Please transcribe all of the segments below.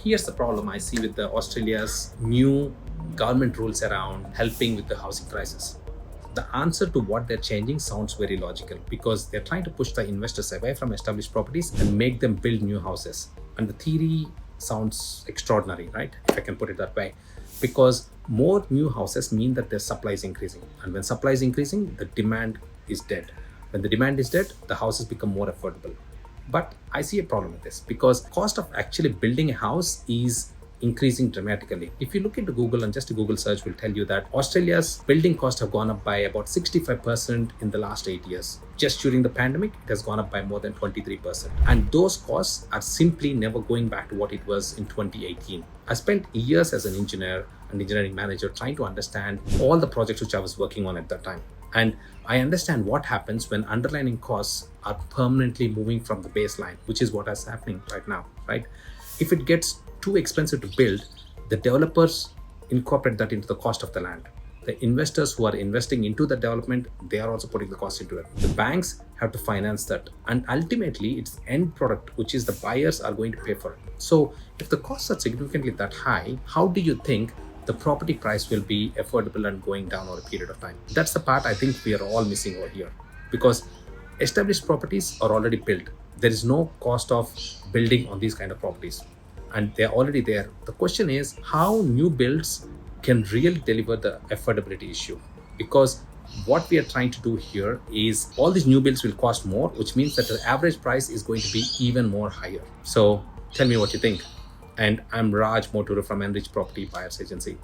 here's the problem I see with the Australia's new government rules around helping with the housing crisis. The answer to what they're changing sounds very logical because they're trying to push the investors away from established properties and make them build new houses. And the theory sounds extraordinary, right? If I can put it that way. Because more new houses mean that their supply is increasing. And when supply is increasing, the demand is dead. When the demand is dead, the houses become more affordable. But I see a problem with this because cost of actually building a house is increasing dramatically. If you look into Google and just a Google search will tell you that Australia's building costs have gone up by about 65% in the last 8 years. Just during the pandemic, it has gone up by more than 23%. And those costs are simply never going back to what it was in 2018. I spent years as an engineer and engineering manager trying to understand all the projects which I was working on at that time. And I understand what happens when underlying costs are permanently moving from the baseline, which is what is happening right now, right? If it gets too expensive to build, the developers incorporate that into the cost of the land. The investors who are investing into the development, they are also putting the cost into it. The banks have to finance that. And ultimately, it's the end product, which is the buyers are going to pay for it. So if the costs are significantly that high, how do you think the property price will be affordable and going down over a period of time? That's the part I think we are all missing over here because established properties are already built. There is no cost of building on these kind of properties and they're already there. The question is how new builds can really deliver the affordability issue, because what we are trying to do here is all these new builds will cost more, which means that the average price is going to be even more higher. So tell me what you think. And I'm RajMoturu from Enrichbuyersagency.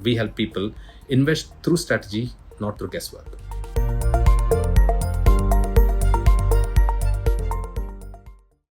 We help people invest through strategy, not through guesswork.